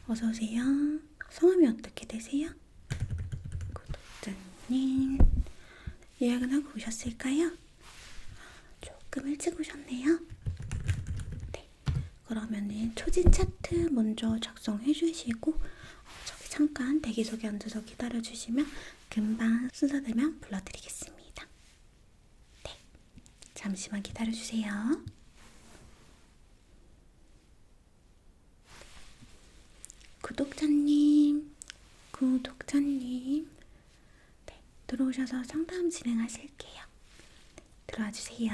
어서오세요. 성함이 어떻게 되세요? 구독자님, 예약은 하고 오셨을까요? 조금 일찍 오셨네요. 네, 그러면은 초진 차트 먼저 작성해 주시고 저기 잠깐 대기석에 앉아서 기다려 주시면 금방 순서되면 불러드리겠습니다. 네, 잠시만 기다려 주세요. 구독자님, 네, 들어오셔서 상담 진행하실게요. 들어와 주세요.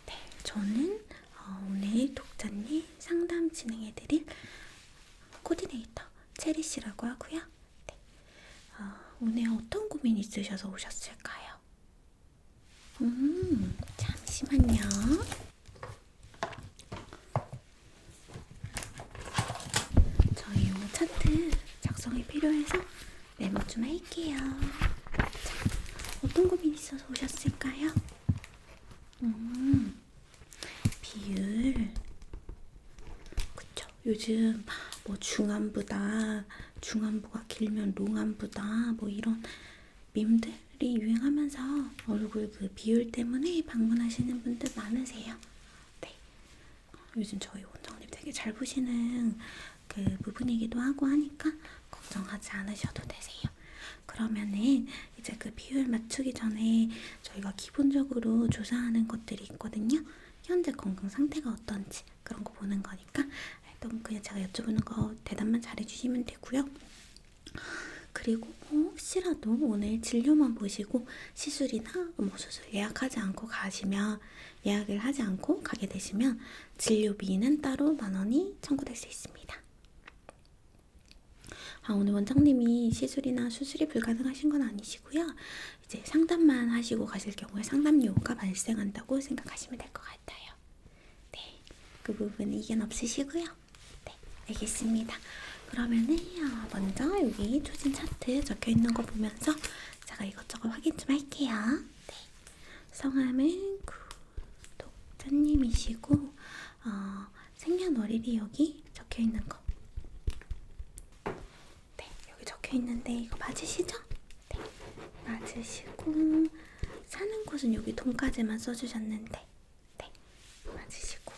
네, 저는 오늘 독자님 상담 진행해드릴 코디네이터 체리 씨라고 하고요. 네, 오늘 어떤 고민 있으셔서 오셨을까요? 잠시만요. 저희 오늘 차트 작성이 필요해서 메모 좀 할게요. 자, 어떤 고민 있어서 오셨을까요? 비율. 그쵸. 요즘 뭐 중안부가 길면 롱안부다, 뭐 이런 밈들이 유행하면서 얼굴 그 비율 때문에 방문하시는 분들 많으세요. 네. 요즘 저희 원장님 되게 잘 보시는 그 부분이기도 하고 하니까 걱정하지 않으셔도 되세요. 그러면은 이제 그 비율 맞추기 전에 저희가 기본적으로 조사하는 것들이 있거든요. 현재 건강 상태가 어떤지 그런 거 보는 거니까 일단 그냥 제가 여쭤보는 거 대답만 잘해주시면 되고요. 그리고 혹시라도 오늘 진료만 보시고 시술이나 뭐 수술 예약하지 않고 예약을 하지 않고 가게 되시면 진료비는 따로 10,000원이 청구될 수 있습니다. 오늘 원장님이 시술이나 수술이 불가능하신 건 아니시고요. 이제 상담만 하시고 가실 경우에 상담료가 발생한다고 생각하시면 될 것 같아요. 네, 그 부분은 이견 없으시고요. 네, 알겠습니다. 그러면은 먼저 여기 초진 차트 적혀 있는 거 보면서 제가 이것저것 확인 좀 할게요. 네, 성함은 구독자님이시고 생년월일이 여기 적혀 있는 거. 있는데 이거 맞으시죠? 네, 맞으시고 사는 곳은 여기 동까지만 써주셨는데 네, 맞으시고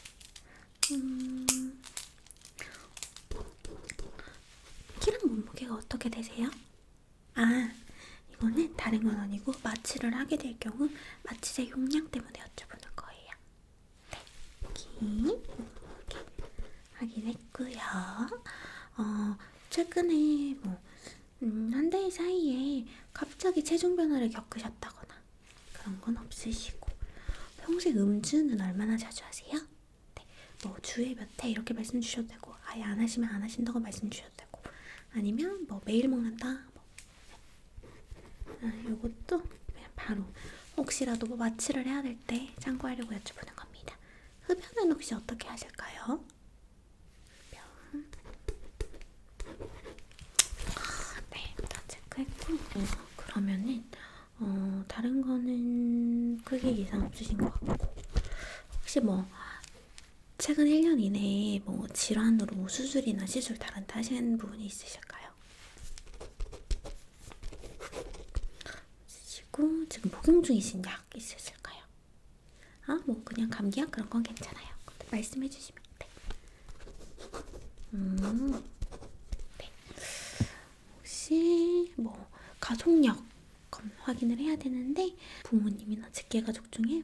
키랑 몸무게가 어떻게 되세요? 이거는 다른 건 아니고 마취를 하게 될 경우 마취제 용량 때문에 여쭤보는 거예요. 네, 키, 몸무게 확인했고요. 최근에 한 달 사이에 갑자기 체중 변화를 겪으셨다거나 그런 건 없으시고 평소에 음주는 얼마나 자주 하세요? 네, 뭐 주에 몇 회 이렇게 말씀 주셔도 되고 아예 안 하시면 안 하신다고 말씀 주셔도 되고 아니면 뭐 매일 먹는다 요것도 그냥 바로 혹시라도 뭐 마취를 해야 될 때 참고하려고 여쭤보는 겁니다. 흡연은 혹시 어떻게 하실까요? 했고 그러면은 다른 거는 크게 이상 없으신 것 같고 혹시 뭐 최근 1년 이내에 뭐 질환으로 수술이나 시술 다른 데 하시는 부분이 있으실까요? 있으시고 지금 복용 중이신 약 있으실까요? 뭐 그냥 감기약 그런 건 괜찮아요. 말씀해 주시면 돼. 네. 혹시 뭐 가족력 확인을 해야 되는데 부모님이나 직계가족 중에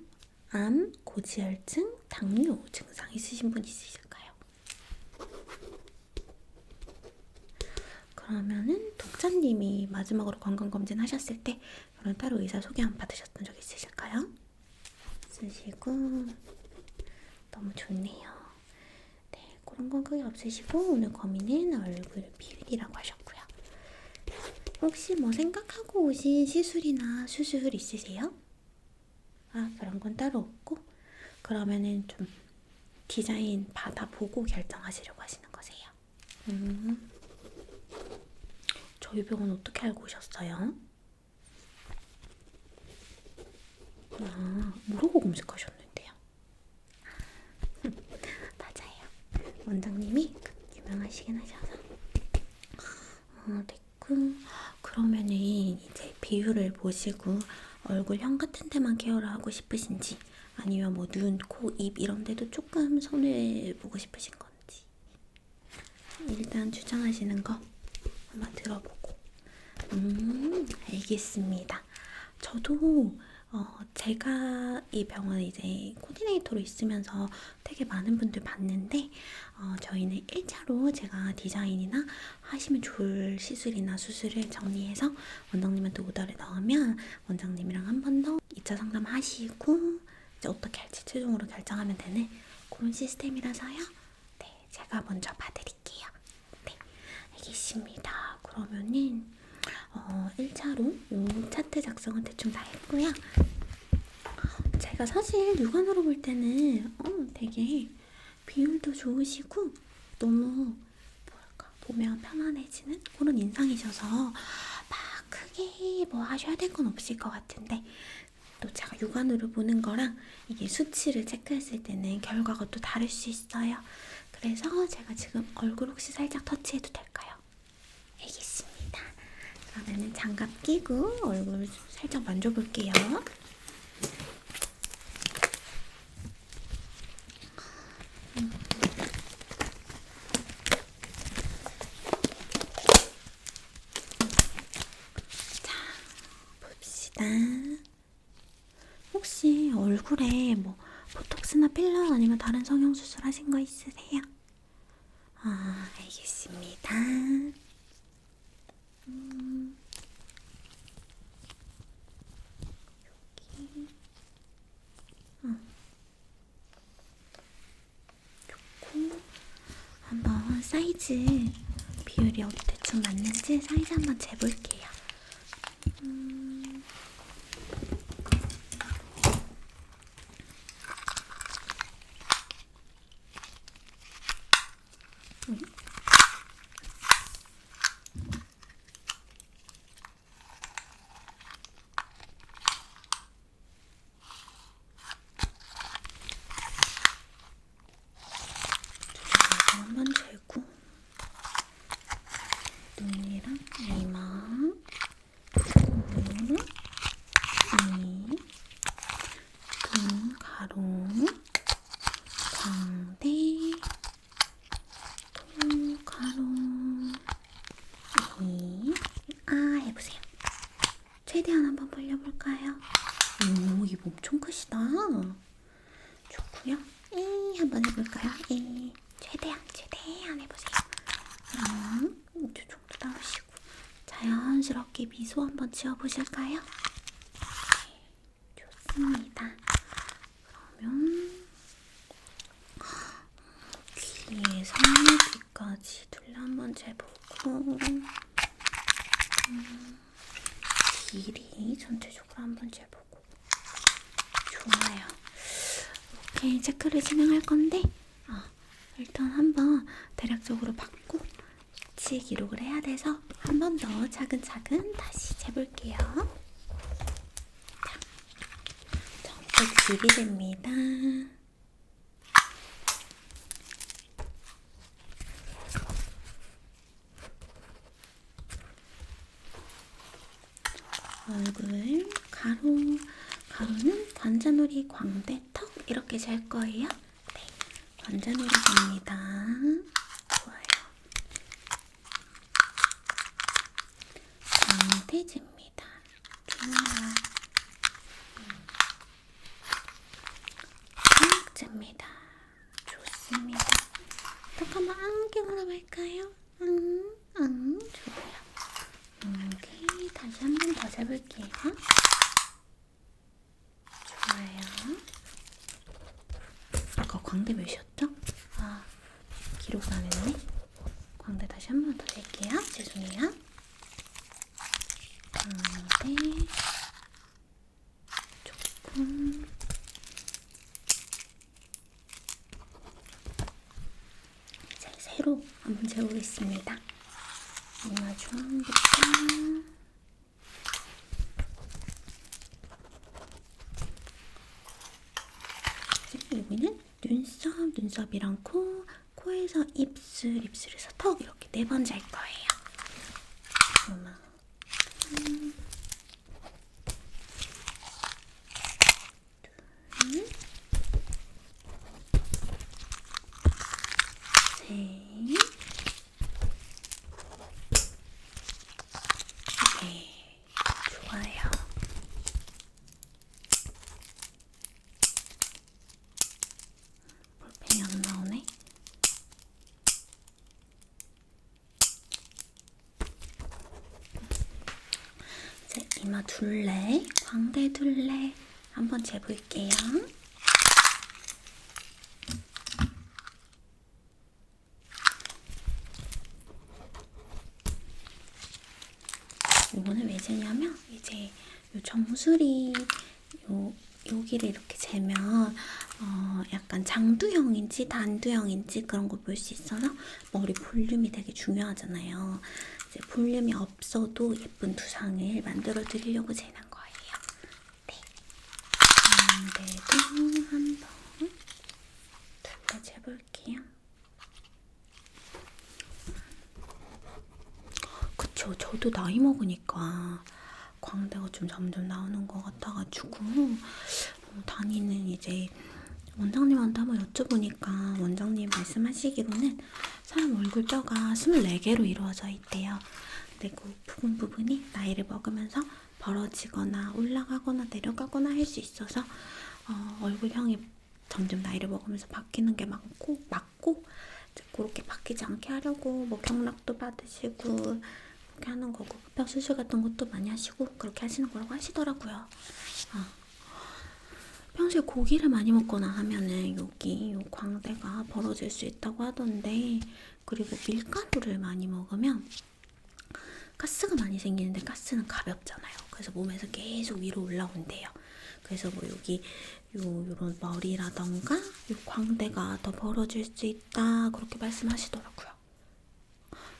암, 고지혈증, 당뇨 증상 있으신 분 있으실까요? 그러면은 독자님이 마지막으로 건강검진 하셨을 때 그런 따로 의사 소개 안 받으셨던 적 있으실까요? 있으시고 너무 좋네요. 네, 그런 건 크게 없으시고 오늘 고민은 얼굴 비율이라고 하셨고요. 혹시 뭐 생각하고 오신 시술이나 수술 있으세요? 그런 건 따로 없고 그러면은 좀 디자인 받아보고 결정하시려고 하시는 거세요? 저희 병원 어떻게 알고 오셨어요? 모르고 검색하셨는데요. 원장님이 유명하시긴 하셔서. 됐고. 그러면은 이제 비율을 보시고 얼굴형 같은 데만 케어를 하고 싶으신지, 아니면 뭐 눈, 코, 입 이런 데도 조금 손을 보고 싶으신 건지 일단 추천하시는 거 한번 들어보고. 알겠습니다. 저도 제가 이 병원에 이제 코디네이터로 있으면서 되게 많은 분들 봤는데, 저희는 1차로 제가 디자인이나 하시면 좋을 시술이나 수술을 정리해서 원장님한테 오더를 넣으면 원장님이랑 한 번 더 2차 상담하시고 이제 어떻게 할지 최종으로 결정하면 되는 그런 시스템이라서요. 네, 제가 먼저 봐드릴게요. 네, 알겠습니다. 그러면은 1차로 요 차트 작성은 대충 다 했고요. 제가 사실 육안으로 볼 때는 되게 비율도 좋으시고 너무 뭐랄까 보면 편안해지는 그런 인상이셔서 막 크게 뭐 하셔야 될 건 없을 것 같은데, 또 제가 육안으로 보는 거랑 이게 수치를 체크했을 때는 결과가 또 다를 수 있어요. 그래서 제가 지금 얼굴 혹시 살짝 터치해도 될까요? 알겠습니다. 그러면은 장갑 끼고 얼굴 살짝 만져볼게요. 자, 봅시다. 혹시 얼굴에 뭐 보톡스나 필러 아니면 다른 성형수술 하신 거 있으세요? 알겠습니다. 여기. 좋고. 한번 사이즈 비율이 대충 맞는지 사이즈 한번 재볼게요. 한번 재고 눈이랑 이마, 코, 입, 눈 가로, 광대, 코 가로, 입. 해보세요. 최대한 한번 벌려볼까요? 오, 입 엄청 크시다. 좋고요. 한번 해볼까요? 최대한 해보세요. 이 정도 나오시고 자연스럽게 미소 한번 지어보실까요? 네, 좋습니다. 그러면 귀에서 귀까지 둘러 한번 재보고, 길이 전체적으로 한번 재보고. 좋아요. 이렇게 체크를 진행할 건데 일단 한번 대략적으로 받고 수치 기록을 해야 돼서 한 번 더 차근차근 다시 재볼게요. 전체 길이 됩니다. 얼굴 가로는 관자놀이, 광대, 턱 이렇게 잴 거예요. 네, 관자놀이 됩니다. 좋아요. 광대 잽니다. 좋아요. 턱 잽니다. 좋습니다. 턱 한번 안경으로 볼까요? 좋아요. 오케이, 다시 한 번 더 재볼게요. 좋아요. 아까 광대 몇이었죠? 기록을 안 했네. 광대 다시 한 번 더 잴게요. 죄송해요. 광대 조금. 이제 새로 한번 재보겠습니다. 이마 중앙부터 여기는 눈썹이랑 코 코에서 입술, 입술에서 턱 이렇게 4번 잘 거예요. 하나, 둘, 셋. 네, 좋아요. 볼펜이 안 나오네. 이제 이마 둘레, 광대 둘레 한번 재볼게요. 이거는 왜 재냐면 이제 요 정수리 여기를 이렇게 재면 약간 장두형인지 단두형인지 그런 거 볼 수 있어서 머리 볼륨이 되게 중요하잖아요. 이제 볼륨이 없어도 예쁜 두상을 만들어 드리려고 재는 거예요. 네. 광대도 한번 둘러 재볼게요. 그쵸, 저도 나이 먹으니까 광대가 좀 점점 나오는 것 같아가지고 다니는 이제 원장님한테 한번 여쭤보니까 원장님 말씀하시기로는 사람 얼굴 뼈가 24개로 이루어져 있대요. 근데 그 부분이 나이를 먹으면서 벌어지거나 올라가거나 내려가거나 할 수 있어서 얼굴형이 점점 나이를 먹으면서 바뀌는 게 맞고 그렇게 바뀌지 않게 하려고 뭐 경락도 받으시고 그렇게 하는 거고 뼈 수술 같은 것도 많이 하시고 그렇게 하시는 거라고 하시더라고요. 평소에 고기를 많이 먹거나 하면은 여기 요 광대가 벌어질 수 있다고 하던데, 그리고 밀가루를 많이 먹으면 가스가 많이 생기는데 가스는 가볍잖아요. 그래서 몸에서 계속 위로 올라온대요. 그래서 뭐 여기 요런 머리라던가 요 광대가 더 벌어질 수 있다 그렇게 말씀하시더라고요.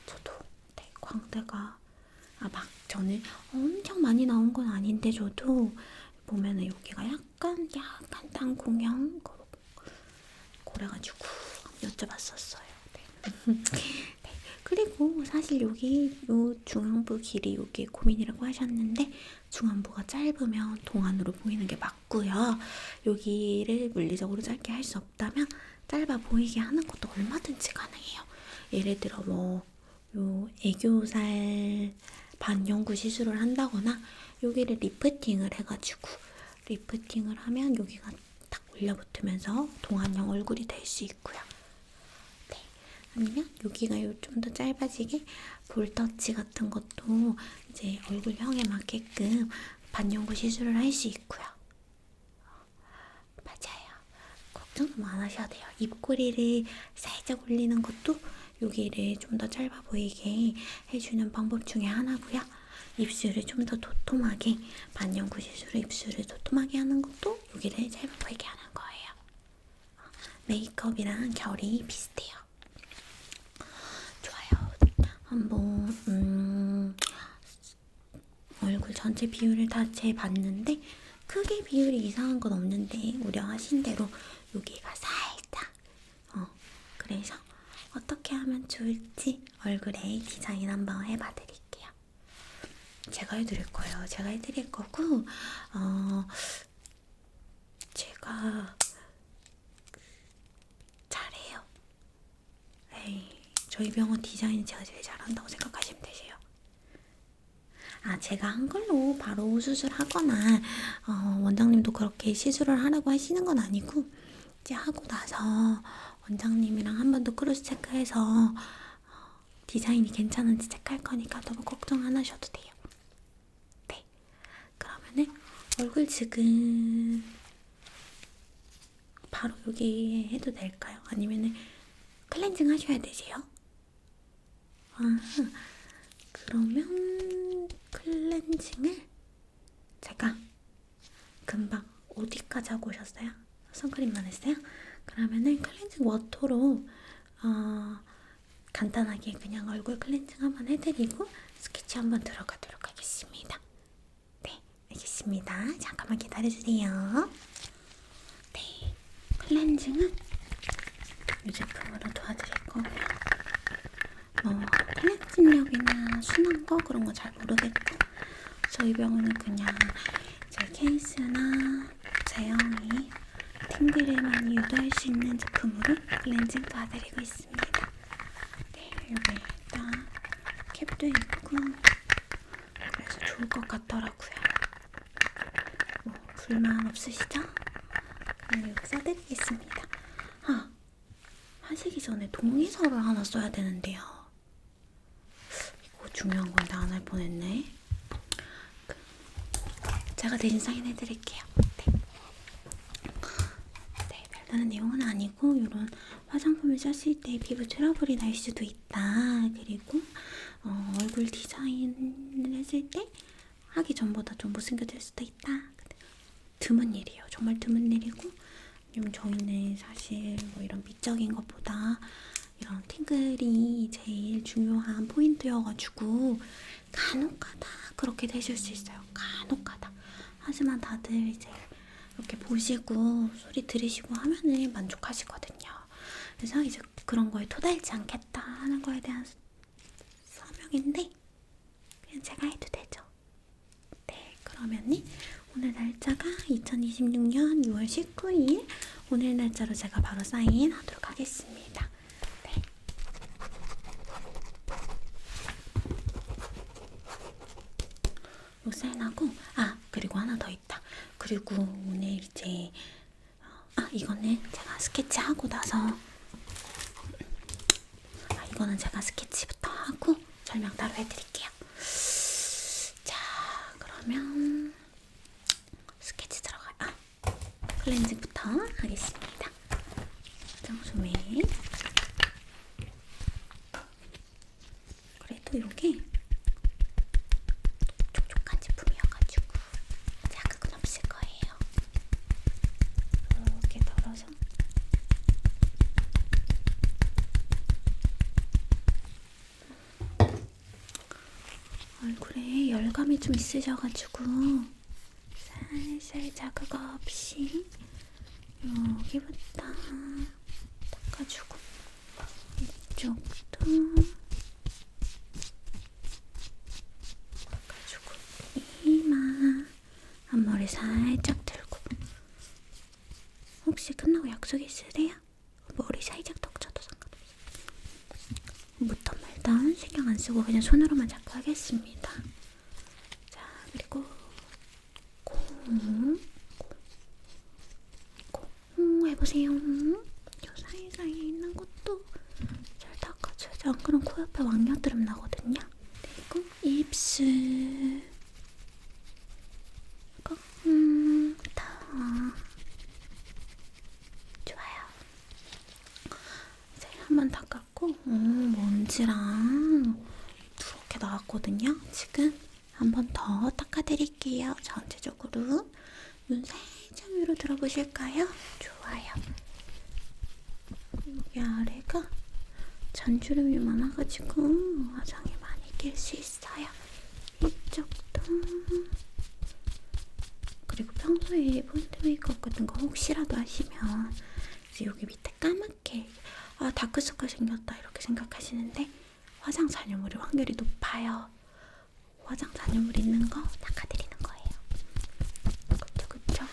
저도 네, 광대가 막 저는 엄청 많이 나온 건 아닌데 저도 보면은 여기가 약간 땅콩형 그래가지고 여쭤봤었어요. 네. 네. 그리고 사실 여기 요 중안부 길이 여기 고민이라고 하셨는데 중안부가 짧으면 동안으로 보이는 게 맞고요. 여기를 물리적으로 짧게 할 수 없다면 짧아 보이게 하는 것도 얼마든지 가능해요. 예를 들어 뭐 요 애교살 반영구 시술을 한다거나 여기를 리프팅을 해가지고 리프팅을 하면 여기가 딱 올려붙으면서 동안형 얼굴이 될 수 있고요. 네. 아니면 여기가 좀 더 짧아지게 볼터치 같은 것도 이제 얼굴형에 맞게끔 반영구 시술을 할 수 있고요. 맞아요. 걱정 좀 안 하셔도 돼요. 입꼬리를 살짝 올리는 것도 여기를 좀 더 짧아 보이게 해주는 방법 중에 하나고요. 입술을 좀 더 도톰하게 반영구 시술로 입술을 도톰하게 하는 것도 여기를 짧아 보이게 하는 거예요. 메이크업이랑 결이 비슷해요. 좋아요. 한번 얼굴 전체 비율을 다 재봤는데 크게 비율이 이상한 건 없는데 우려하신 대로 여기가 살짝 그래서 어떻게 하면 좋을지 얼굴에 디자인 한번 해봐 드릴게요. 제가 해드릴 거예요. 제가 해드릴 거고 제가 잘해요. 에이, 저희 병원 디자인 제가 제일 잘한다고 생각하시면 되세요. 제가 한 걸로 바로 수술하거나 원장님도 그렇게 시술을 하라고 하시는 건 아니고 이제 하고 나서 원장님이랑 한 번 더 크로스 체크해서 디자인이 괜찮은지 체크할 거니까 너무 걱정 안 하셔도 돼요. 네. 그러면은 얼굴 지금 바로 여기에 해도 될까요? 아니면은 클렌징 하셔야 되세요? 그러면 클렌징을 제가 금방 어디까지 하고 오셨어요? 선크림만 했어요? 그러면은 클렌징 워터로 간단하게 그냥 얼굴 클렌징 한번 해드리고 스케치 한번 들어가도록 하겠습니다. 네, 알겠습니다. 잠깐만 기다려주세요. 네, 클렌징은 이 제품으로 도와드릴 거고요. 클렌징력이나 순한 거 그런 거 잘 모르겠고 저희 병원은 그냥 이제 케이스나 제형이 팅글을 많이 유도할 수 있는 제품으로 클렌징 도와드리고 있습니다. 네, 여기 일단 캡도 있고 그래서 좋을 것 같더라고요. 불만 없으시죠? 그럼 여기 써드리겠습니다. 하시기 전에 동의서를 하나 써야 되는데요. 이거 중요한 건데 안 할 뻔했네. 제가 대신 사인해드릴게요. 네, 별다른 내용은 아니고 이런 화장품을 썼을 때 피부 트러블이 날 수도 있다. 그리고 얼굴 디자인을 했을 때 하기 전보다 좀 못생겨질 수도 있다. 드문 일이에요. 정말 드문 일이고 저희는 사실 이런 미적인 것보다 이런 팅글이 제일 중요한 포인트여가지고 간혹가다 그렇게 되실 수 있어요. 간혹가다. 하지만 다들 이제 이렇게 보시고 소리 들으시고 하면은 만족하시거든요. 그래서 이제 그런 거에 토달지 않겠다 하는 거에 대한 서명인데 그냥 제가 해도 되죠. 네, 그러면은 오늘 날짜가 2026년 6월 19일 오늘 날짜로 제가 바로 사인하도록 하겠습니다. 네. 요 사인하고 그리고 하나 더 있다. 그리고 오늘 이제 이거는 제가 스케치하고 나서 이거는 제가 스케치부터 하고 설명 따로 해드릴게요. 자, 그러면 스케치 들어가요. 클렌징부터 하겠습니다. 화장솜에 그래도 이게 촉촉한 제품이어가지고 자극은 없을 거예요. 이렇게 덜어서 얼굴에 열감이 좀 있으셔가지고 살살 자극 없이 여기부터 닦아주고 이쪽도 닦아주고 이마 앞머리 살짝 들고 혹시 끝나고 약속 있으세요? 머리 살짝 덕쳐도 상관없어요. 묻던 말던 신경 안 쓰고 그냥 손으로만 잡고 하겠습니다. 자, 그리고 콩 해보세요. 요 사이사이에 있는 것도 잘 닦아줘야지. 안 그러면 코 옆에 왕녀드름 나거든요. 그리고 입술 다 좋아요. 이제 한번 닦았고 먼지랑 누렇게 나왔거든요. 지금 한 번 더 닦아드릴게요. 전체적으로 눈 살짝 위로 들어보실까요? 좋아요. 여기 아래가 잔주름이 많아가지고 화장이 많이 낄 수 있어요. 이쪽도. 그리고 평소에 포인트 메이크업 같은 거 혹시라도 하시면 이제 여기 밑에 까맣게 다크서클 생겼다 이렇게 생각하시는데 화장 잔여물일 확률이 높아요. 화장 잔여물 있는 거 닦아드리는 거예요. 그쵸?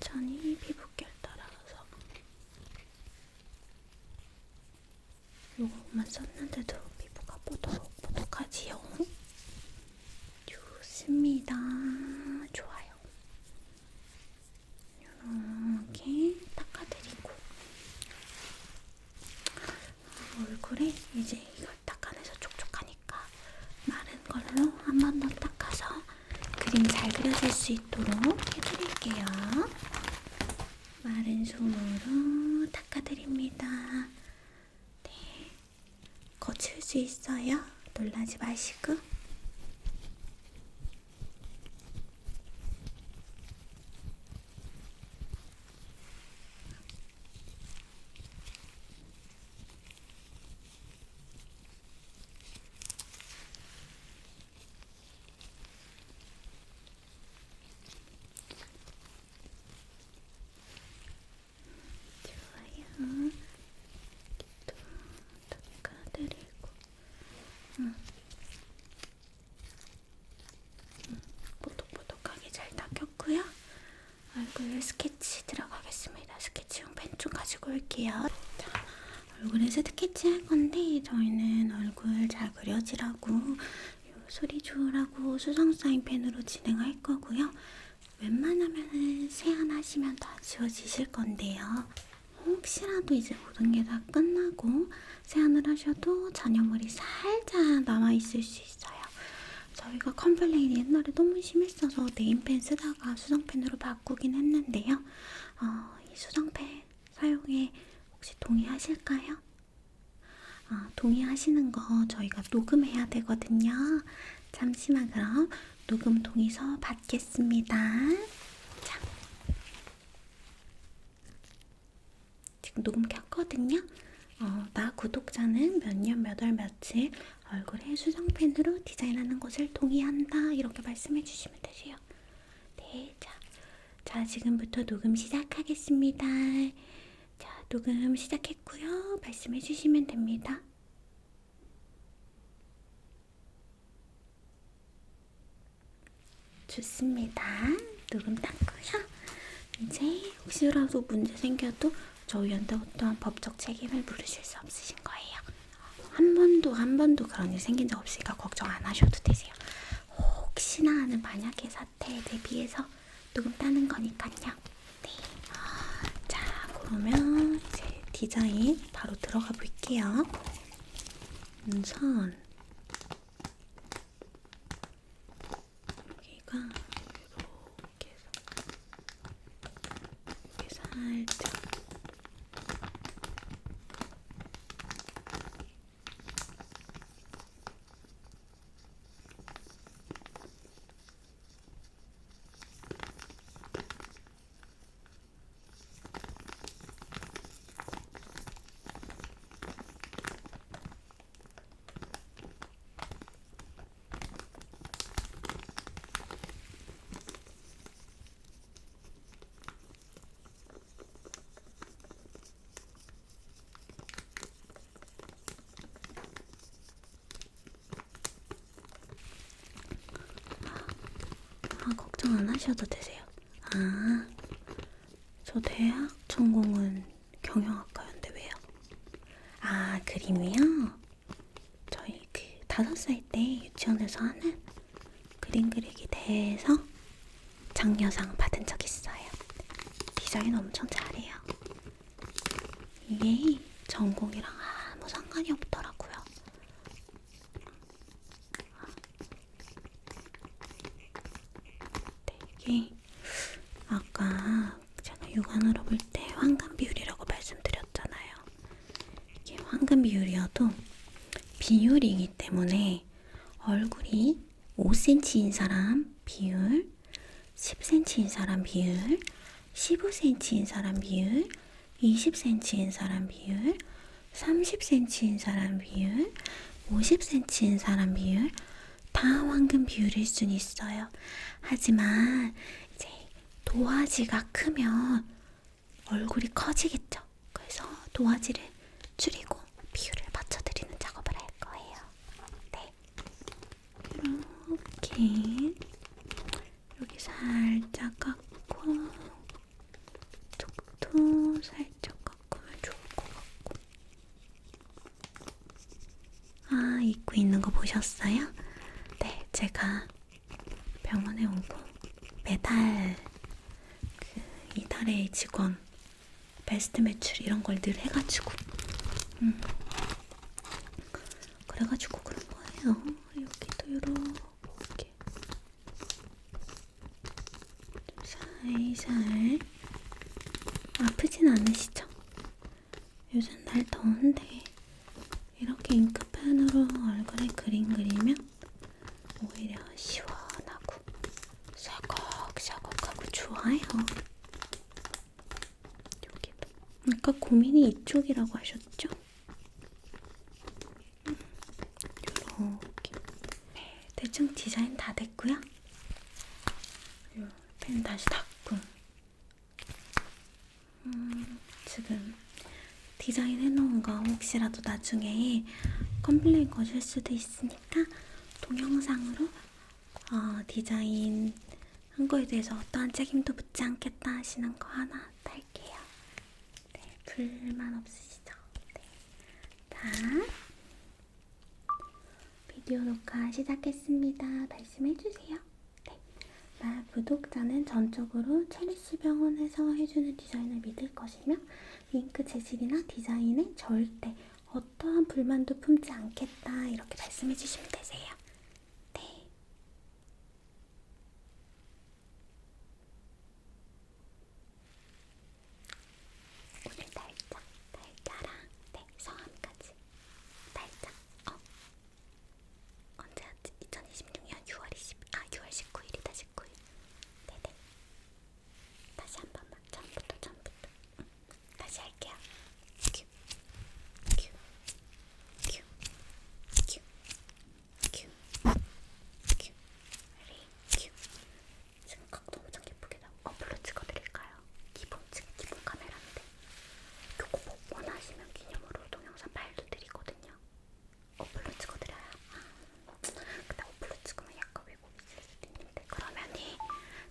천천히 피부결 따라서 요거만 썼는데도 피부가 뽀득뽀득하지요? 좋습니다. 좋아요. 이렇게 닦아드리고 얼굴에 이제 이걸 닦아내서 촉촉하니까 마른 걸로 한 번 더 닦아서 그림 잘 그려질 수 있도록 해드릴게요. 마른 솜으로 닦아드립니다. 네, 거칠 수 있어요. 놀라지 마시고. 얼굴 스케치 들어가겠습니다. 스케치용 펜 좀 가지고 올게요. 자, 얼굴에서 스케치 할 건데 저희는 얼굴 잘 그려지라고 소리 좋으라고 수성 사인펜으로 진행할 거고요. 웬만하면 세안하시면 다 지워지실 건데요. 혹시라도 이제 모든 게 다 끝나고 세안을 하셔도 잔여물이 살짝 남아있을 수 있어요. 저희가 컴플레인이 옛날에 너무 심했어서 네임펜 쓰다가 수성펜으로 바꾸긴 했는데요. 이 수성펜 사용에 혹시 동의하실까요? 동의하시는 거 저희가 녹음해야 되거든요. 잠시만 그럼 녹음 동의서 받겠습니다. 자, 지금 녹음 켰거든요. 나 구독자는 몇 년 몇 월 며칠 얼굴에 수성펜으로 디자인하는 것을 동의한다 이렇게 말씀해 주시면 되세요. 네, 자 지금부터 녹음 시작하겠습니다. 자, 녹음 시작했고요. 말씀해 주시면 됩니다. 좋습니다. 녹음 땄고요. 이제 혹시라도 문제 생겨도 저희한테 어떠한 법적 책임을 물으실 수 없으신 거예요. 한 번도 그런 일 생긴 적 없으니까 걱정 안 하셔도 되세요. 혹시나 하는 만약의 사태에 대비해서 녹음 따는 거니까요. 네. 자, 그러면 이제 디자인 바로 들어가 볼게요. 우선 여기가 이렇게 해서 이렇게 살짝 걱정 안 하셔도 되세요. 저 대학 전공은 경영학과였는데 왜요? 그림이요? 저희 5살 때 유치원에서 하는 그림 그리기 대회에서 장려상 받은 적 있어요. 디자인 엄청 잘해요. 이게 전공이랑 아무 상관이 없더라고요. 이게 아까 제가 육안으로 볼 때 황금 비율이라고 말씀드렸잖아요. 이게 황금 비율이어도 비율이기 때문에 얼굴이 5cm인 사람 비율, 10cm인 사람 비율, 15cm인 사람 비율, 20cm인 사람 비율, 30cm인 사람 비율, 50cm인 사람 비율 다 황금 비율일 순 있어요. 하지만 이제 도화지가 크면 얼굴이 커지겠죠. 그래서 도화지를 줄이고 비율을 맞춰드리는 작업을 할 거예요. 네, 이렇게 여기 살짝 깎고 톡톡 살짝 깎으면 좋을 것 같고. 입고 있는 거 보셨어요? 네, 제가 병원에 오고 매달 이달의 직원 베스트 매출 이런 걸 늘 해가지고 그래가지고 그런 거예요. 여기도 이렇게 살살 아프진 않으시죠? 요즘 날 더운데 이렇게 잉크펜으로 얼굴에 그림 그리면 오히려 시원하고 사각사각하고 좋아요. 여기도 아까 고민이 이쪽이라고 하셨죠? 이렇게 대충 디자인 다 됐고요. 펜 다시 닫고 지금 디자인 해놓은 거 혹시라도 나중에 컴플레인 거실 수도 있으니까 동영상으로 디자인 한 거에 대해서 어떠한 책임도 묻지 않겠다 하시는 거 하나 딸게요. 네, 불만 없으시죠? 네. 자, 비디오 녹화 시작했습니다. 말씀해주세요. 네. 구독자는 전적으로 체리스 병원에서 해주는 디자인을 믿을 것이며 잉크 재질이나 디자인에 절대 어떠한 불만도 품지 않겠다 이렇게 말씀해주시면 되세요. 네. 오늘 달자랑 네, 성함까지 달자. 언제였지? 2026년 6월 19일이다. 19일. 네네. 다시 한 번만. 처음부터. 다시 할게요. 큐. 지금 각도 엄청 예쁘게 나와. 어플로 찍어드릴까요? 기본 카메라인데. 요거 뭐 원하시면 기념으로 동영상 파일도 드리거든요. 어플로 찍어드려요. 근데 어플로 찍으면 약간 왜곡이 있을 수도 있는데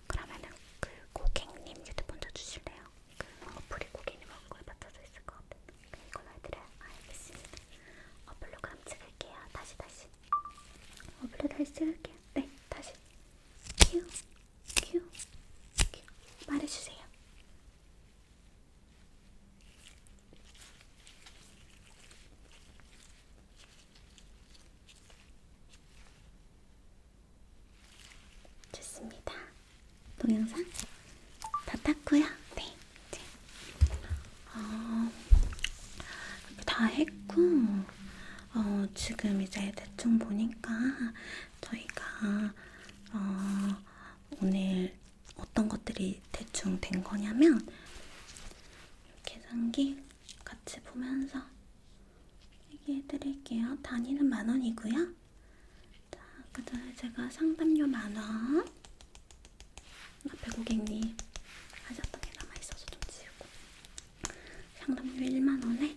그러면은 그 고객님 휴대폰 줘주실래요? 그 어플이 고객님 얼굴에 맞춰져 있을 것 같아요. 이걸로 해드려요. 알겠습니다. 어플로 그럼 찍을게요. 다시 어플로 다시 찍을게요. 네, 다시 큐 말해주세요. 좋습니다. 동영상 다 땄고요. 네, 이제 다 했고 지금 이제 대충 보니까 저희가 오늘 어떤 것들이 대충 된 거냐면 계산기 같이 보면서 얘기해 드릴게요. 단위는 10,000원이고요. 자, 그 전에 제가 상담료 10,000원, 앞에 고객님 하셨던 게 남아있어서 좀 지우고, 상담료 10,000원에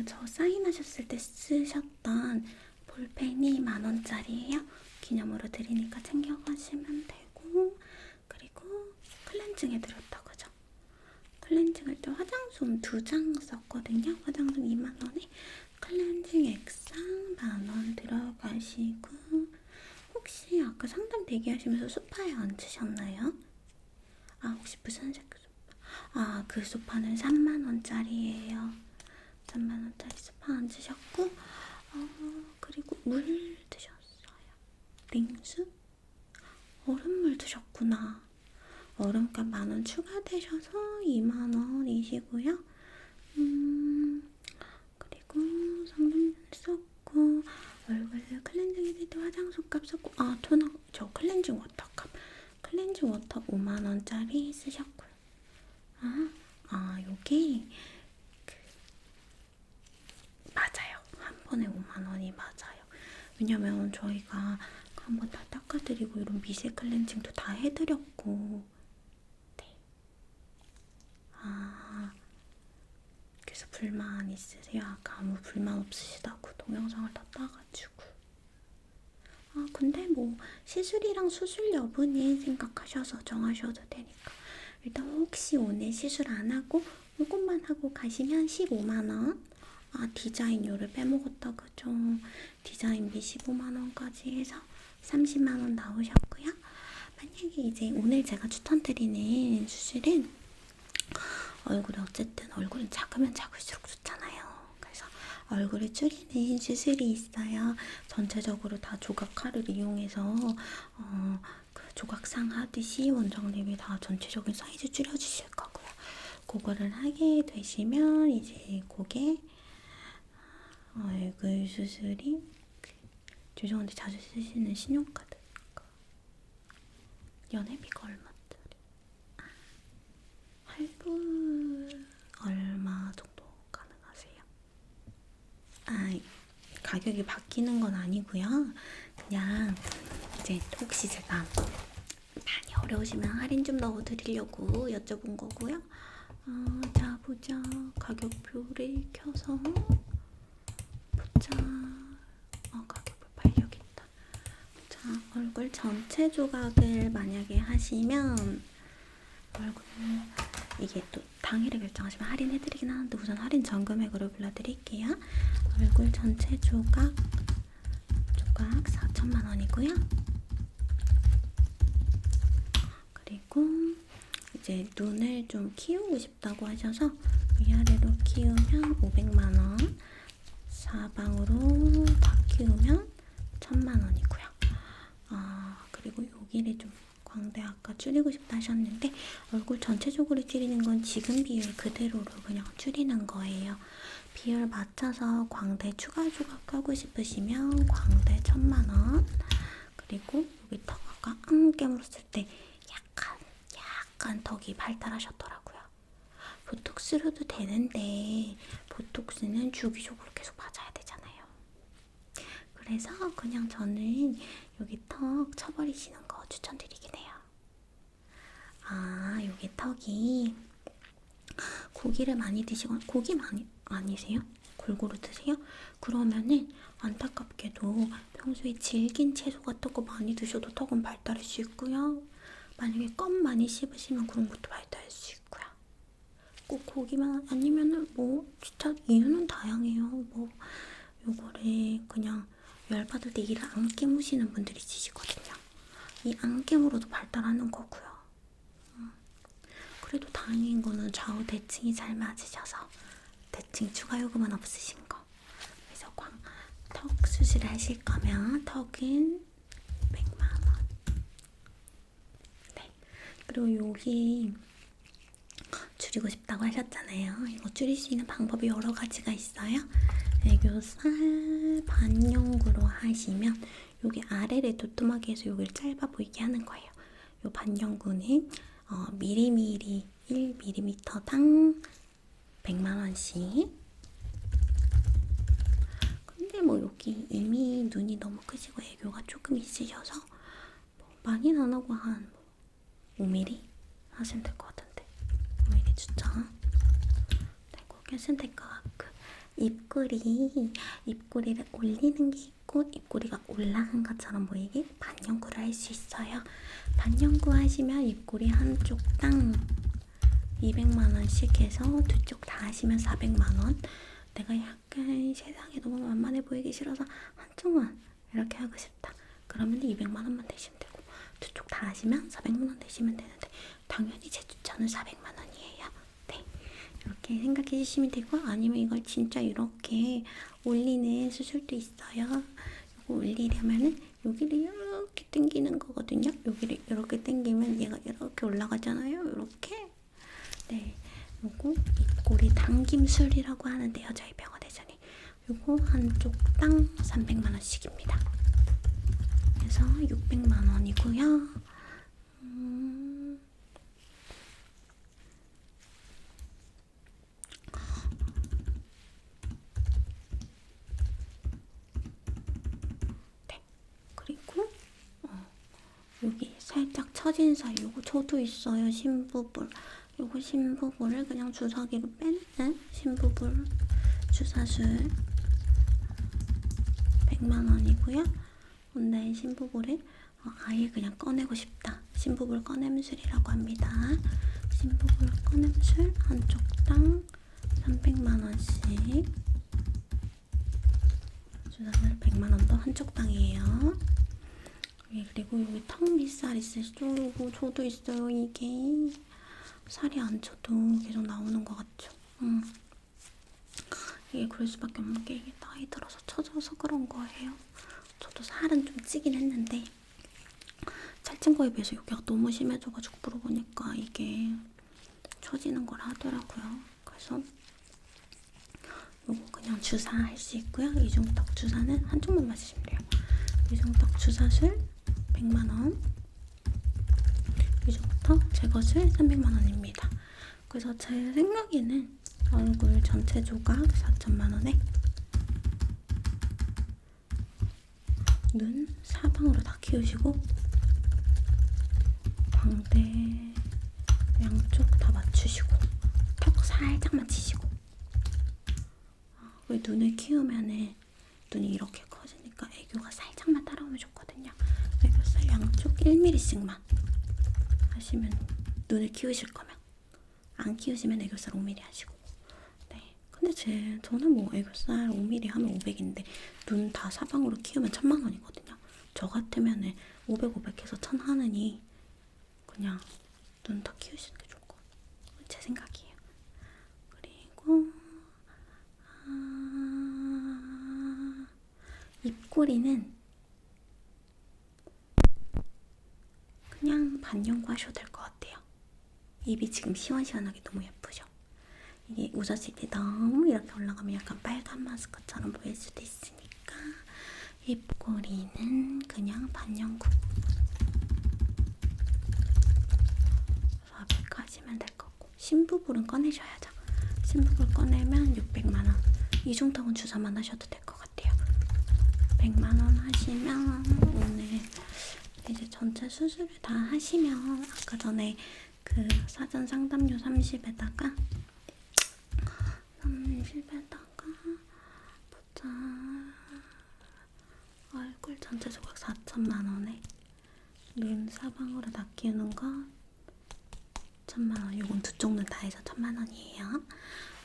저 사인하셨을 때 쓰셨던 볼펜이 10,000원짜리예요. 기념으로 드리니까 챙겨가시면 되고, 그리고 클렌징 해드렸다 그죠? 클렌징 할 때 화장솜 2장 썼거든요. 화장솜 20,000원에 클렌징 액상 10,000원 들어가시고, 혹시 아까 상담 대기하시면서 소파에 앉으셨나요? 혹시 무슨 색 소파? 그 소파는 30,000원짜리예요. 30,000원짜리 소파 앉으셨고, 그리고 물 드셨어요. 빙수? 얼음물 드셨구나. 얼음값 10,000원 추가되셔서 20,000원이시고요. 그리고 상담료 썼고, 얼굴 클렌징 해줄 때 화장솜값 썼고, 토너, 저 클렌징 워터값. 클렌징 워터 50,000원짜리 쓰셨고요. 요게 맞아요. 한 번에 50,000원이 맞아요. 왜냐면 저희가 한 번 다 닦아드리고 이런 미세 클렌징도 다 해드렸고, 네. 그래서 불만 있으세요? 아까 아무 불만 없으시다고 동영상을 다 따가지고. 근데 뭐 시술이랑 수술 여부는 생각하셔서 정하셔도 되니까. 일단 혹시 오늘 시술 안 하고 이것만 하고 가시면 150,000원. 디자인료를 빼먹었다 그죠? 디자인비 150,000원까지 해서 300,000원 나오셨고요. 만약에 이제 오늘 제가 추천드리는 수술은 얼굴은 작으면 작을수록 좋잖아요. 그래서 얼굴을 줄이는 수술이 있어요. 전체적으로 다 조각칼을 이용해서 그 조각상 하듯이 원장님이 다 전체적인 사이즈 줄여주실 거고요. 그거를 하게 되시면 이제 그게 얼굴 수술이 죄송한데 자주 쓰시는 신용카드 연회비가 얼마짜리? 할부 얼마 정도 가능하세요? 가격이 바뀌는 건 아니고요. 그냥 이제 혹시 제가 많이 어려우시면 할인 좀 넣어드리려고 여쭤본 거고요. 자 보자. 가격표를 켜서 보자. 가격표 발려있다. 자 얼굴 전체 조각을 만약에 하시면 얼굴 이게 또 당일에 결정하시면 할인해드리긴 하는데 우선 할인 전 금액으로 불러드릴게요. 얼굴 전체 조각 4천만 원이고요. 그리고 이제 눈을 좀 키우고 싶다고 하셔서 위아래로 키우면 500만 원, 사방으로 다 키우면 1000만 원이고요. 그리고 여기를 좀 광대 아까 줄이고 싶다 하셨는데 얼굴 전체적으로 줄이는 건 지금 비율 그대로로 그냥 줄이는 거예요. 비율 맞춰서 광대 추가 조각 하고 싶으시면 광대 1000만 원. 그리고 여기 턱 아까 안깨물었을 때 약간 턱이 발달하셨더라고요. 보톡스로도 되는데 보톡스는 주기적으로 계속 맞아야 되잖아요. 그래서 그냥 저는 여기 턱 쳐버리시는 거 추천드리긴 해요. 여기 턱이 고기를 많이 드시거나 고기 많이 아니세요? 골고루 드세요? 그러면은 안타깝게도 평소에 질긴 채소 같은 거 많이 드셔도 턱은 발달할 수 있고요. 만약에 껌 많이 씹으시면 그런 것도 발달할 수 있고요. 꼭 고기만 아니면은 뭐 진짜 이유는 다양해요. 뭐 요거를 그냥 열받을 때 이를 안 깨무시는 분들이 있으시거든요. 이 안 깨물어도 발달하는 거고요. 그래도 다행인 거는 좌우 대칭이 잘 맞으셔서 대칭 추가 요금은 없으신 거. 그래서 턱 수술을 하실 거면 턱은 100만 원. 네. 그리고 여기 줄이고 싶다고 하셨잖아요. 이거 줄일 수 있는 방법이 여러 가지가 있어요. 애교살 반영구로 하시면 여기 아래를 도톰하게 해서 여기를 짧아 보이게 하는 거예요. 요 반영구는 미리미리 1mm당 100만 원씩. 근데 뭐 여기 이미 눈이 너무 크시고 애교가 조금 있으셔서 뭐 많이는 안 하고 한 5mm 하시면 될 것 같은데 5mm 추천. 네, 그렇게 하시면 될 것 같고 입꼬리를 올리는 게 있고 입꼬리가 올라간 것처럼 보이게 반영구를 할 수 있어요. 반영구 하시면 입꼬리 한쪽당 200만 원씩 해서 두 쪽 다 하시면 400만 원. 내가 약간 세상에 너무 만만해 보이기 싫어서 한쪽만 이렇게 하고 싶다. 그러면 200만 원만 내시면 되고 두 쪽 다 하시면 400만 원 내시면 되는데 당연히 제 추천은 400만 원이에요. 네, 이렇게 생각해 주시면 되고 아니면 이걸 진짜 이렇게 올리는 수술도 있어요. 이거 올리려면은 여기를 이렇게 당기는 거거든요. 여기를 이렇게 당기면 얘가 이렇게 올라가잖아요. 이렇게. 네, 요거 입꼬리 당김술이라고 하는데요. 저희 병원에서는 요거 한쪽당 300만 원씩입니다. 그래서 600만 원이고요. 네, 그리고 여기 살짝 처진 사이 요거 저도 있어요. 심부볼. 요거 심부볼을 그냥 주사기로 빼는 심부볼 주사술 100만 원이고요. 근데 심부볼을 아예 그냥 꺼내고 싶다. 심부볼 꺼냄술이라고 합니다. 심부볼 꺼냄술 한쪽당 300만 원씩. 주사술 100만 원도 한쪽당이에요. 그리고 여기 턱 밑살 있으시죠? 요거 저도 있어요. 이게 살이 안 쪄도 계속 나오는 것 같죠? 이게 그럴 수밖에 없는 게 이게 나이 들어서 처져서 그런 거예요. 저도 살은 좀 찌긴 했는데 살찐 거에 비해서 여기가 너무 심해져가지고 물어보니까 이게 처지는 거라 하더라고요. 그래서 요거 그냥 주사할 수 있고요. 이중턱 주사는 한쪽만 맞으시면 돼요. 이중턱 주사술 100만 원, 이중턱 제거술 300만 원입니다. 그래서 제 생각에는 얼굴 전체 조각 4천만 원에 눈 사방으로 다 키우시고 광대 양쪽 다 맞추시고 턱 살짝만 치시고 눈을 키우면은 눈이 이렇게 커지니까 애교가 살짝만 따라오면 좋거든요. 1mm씩만 하시면, 눈을 키우실 거면. 안 키우시면 애교살 5mm 하시고. 네. 근데 저는 뭐 애교살 5mm 하면 500인데 눈 다 사방으로 키우면 1000만 원이거든요. 저 같으면은 500 해서 1000 하느니 그냥 눈 더 키우시는 게 좋을 것 같아요. 제 생각이에요. 그리고 입꼬리는 그냥 반영구 하셔도 될 것 같아요. 입이 지금 시원시원하게 너무 예쁘죠? 이게 웃었을 때 너무 이렇게 올라가면 약간 빨간 마스크처럼 보일 수도 있으니까 입꼬리는 그냥 반영구 400 하시면 될 거고, 심부볼은 꺼내셔야죠. 심부볼 꺼내면 600만 원. 이중턱은 주사만 하셔도 될 것 같아요. 100만 원 하시면 오늘 이제 전체 수술을 다 하시면 아까 전에 그 사전 상담료 30에다가 보자, 얼굴 전체 조각 4천만 원에 눈 사방으로 다 끼우는 거 1000만 원. 요건 두 쪽 눈 다 해서 1000만 원이에요.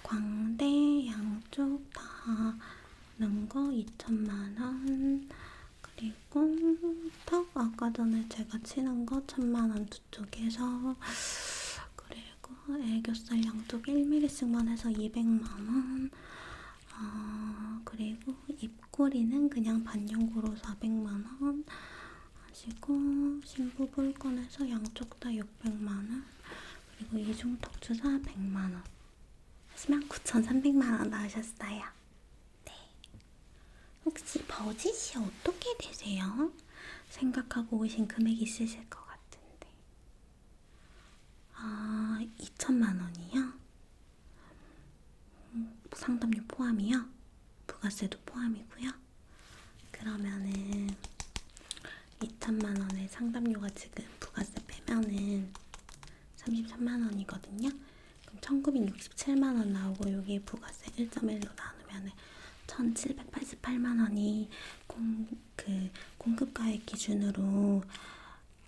광대 양쪽 다 하는 거 2000만 원. 그리고 턱 아까 전에 제가 치는 거 1000만 원 두 쪽에서. 그리고 애교살 양쪽 1mm씩만 해서 200만 원. 그리고 입꼬리는 그냥 반영구로 400만 원 하시고, 심부볼 꺼내서 양쪽 다 600만 원. 그리고 이중턱 주사 100만 원 하시면 9,300만 원 나오셨어요. 네. 혹시 버짓이 어떻게 되세요? 생각하고 오신 금액 있으실 것 같은데. 2천만 원이요? 상담료 포함이요? 부가세도 포함이고요. 그러면은 2천만 원에 상담료가 지금 부가세 빼면은 33만 원이거든요. 그럼 1967만 원 나오고, 여기 부가세 1.1로 나누면은 1788만 원이 공급가액 기준으로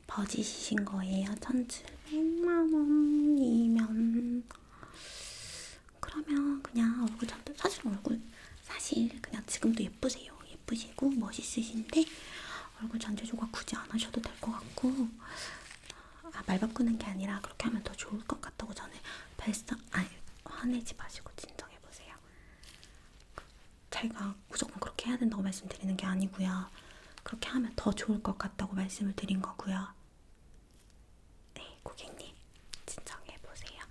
버짓이신 거예요. 1700만 원이면 그러면 그냥 얼굴 전체, 사실 그냥 지금도 예쁘세요. 예쁘시고 멋있으신데 얼굴 전체 조각 굳이 안 하셔도 될 것 같고, 말 바꾸는 게 아니라 그렇게 하면 더 좋을 것 같다고 저는 화내지 마시고 진정해보세요. 제가 무조건 그렇게 해야 된다고 말씀드리는 게 아니고요. 그렇게 하면 더 좋을 것 같다고 말씀을 드린 거고요. 네, 고객님 진정해보세요.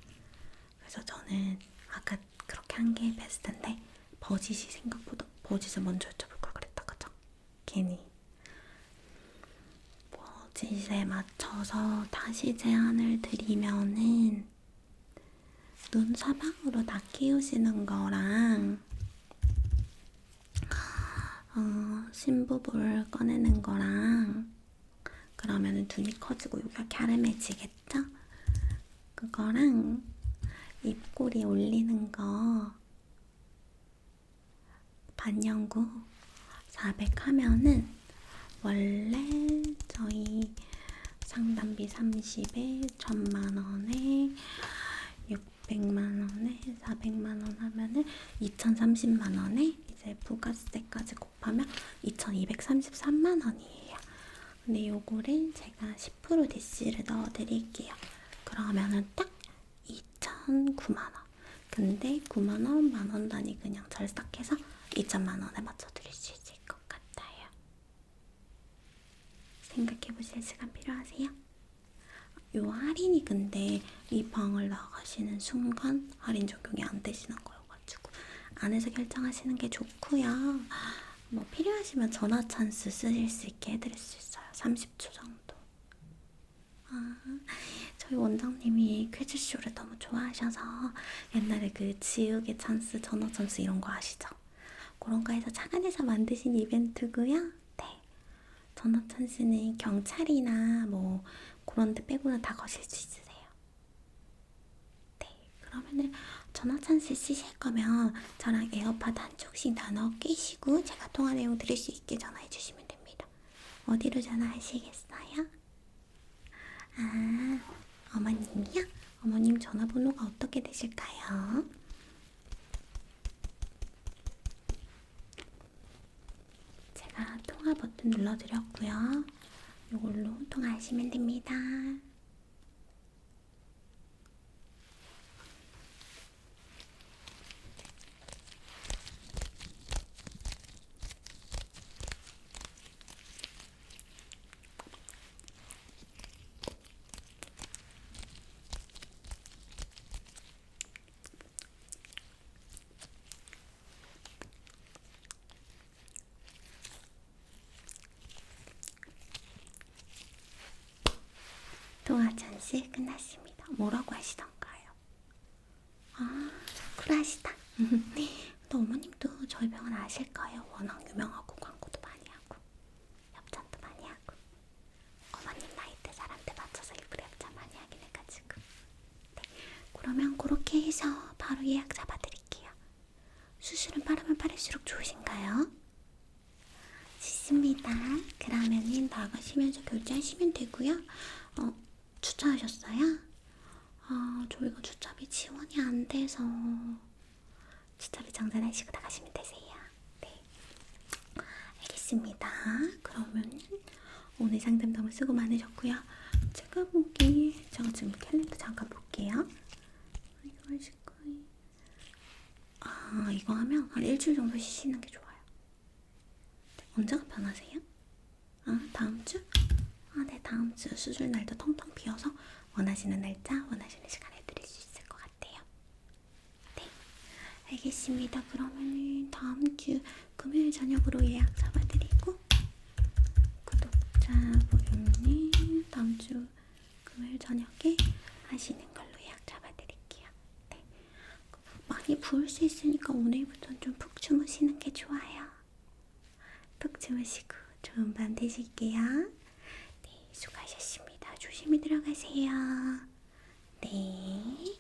그래서 저는 아까 그렇게 한 게 베스트인데 버짓이 생각보다, 버짓을 먼저 여쭤볼 걸 그랬다, 그죠? 괜히 버짓에 맞춰서 다시 제안을 드리면은 눈 사방으로 다 끼우시는 거랑 심부볼 꺼내는 거랑, 그러면은 눈이 커지고 여기가 갸름해지겠죠? 그거랑 입꼬리 올리는 거 반영구 400 하면은 원래 저희 상담비 30에 1000만 원에 600만 원에 400만 원 하면은 2030만 원에 이제 부가세까지 곱하면 2233만 원이에요. 근데 요거를 제가 10% DC를 넣어드릴게요. 그러면은 딱 2009만 원. 근데 9만 원, 만원 단위 그냥 절삭해서 2천만 원에 맞춰드릴 수 있을 것 같아요. 생각해보실 시간 필요하세요? 요 할인이 근데 이 방을 나가시는 순간 할인 적용이 안 되시는 거여가지고 안에서 결정하시는 게 좋고요. 뭐 필요하시면 전화 찬스 쓰실 수 있게 해드릴 수 있어요. 30초 정도. 저희 원장님이 퀴즈쇼를 너무 좋아하셔서 옛날에 그 지우개 찬스, 전화 찬스 이런 거 아시죠? 그런 거 해서 착안해서 만드신 이벤트고요. 네. 전화 찬스는 경찰이나 뭐 그런 데 빼고는 다 거실 수 있으세요. 네. 그러면은 전화 찬스 쓰실 거면 저랑 에어팟 한쪽씩 나눠 끼시고 제가 통화 내용 들을 수 있게 전화해 주시면 됩니다. 어디로 전화하시겠어요? 아, 어머님이요? 어머님 전화번호가 어떻게 되실까요? 제가 통화 버튼 눌러드렸고요. 이걸로 통화하시면 됩니다. 통화 전시 끝났습니다. 뭐라고 하시던가요? 아, 쿨하시다. 또 어머님도 저희 병원 아실 거예요. 워낙 유명하고 광고도 많이 하고 협찬도 많이 하고 어머님 나이대 사람들 맞춰서 일부러 협찬 많이 하긴 해가지고. 네, 그러면 그렇게 해서 바로 예약 잡아드릴게요. 수술은 빠르면 빠를수록 좋으신가요? 좋습니다. 그러면은 나가시면서 결제하시면 되고요. 주차하셨어요? 저희가 주차비 지원이 안 돼서 주차비 정산하시고 나가시면 되세요. 네, 알겠습니다. 그러면 오늘 상담 너무 수고 많으셨고요. 제가 지금 캘린더 잠깐 볼게요. 이거 하실 거예요. 이거 하면 한 일주일 정도 쉬시는 게 좋아요. 네, 언제가 편하세요? 다음 주? 네, 다음 주 수술 날도 텅텅 비어서 원하시는 날짜, 원하시는 시간에 드릴 수 있을 것 같아요. 네, 알겠습니다. 그러면은 다음 주 금요일 저녁으로 예약 잡아드리고 구독자분이 다음 주 금요일 저녁에 하시는 걸로 예약 잡아드릴게요. 네, 많이 부을 수 있으니까 오늘부터는 좀 푹 주무시는 게 좋아요. 푹 주무시고 좋은 밤 되실게요. 네, 수고하셨습니다. 조심히 들어가세요. 네.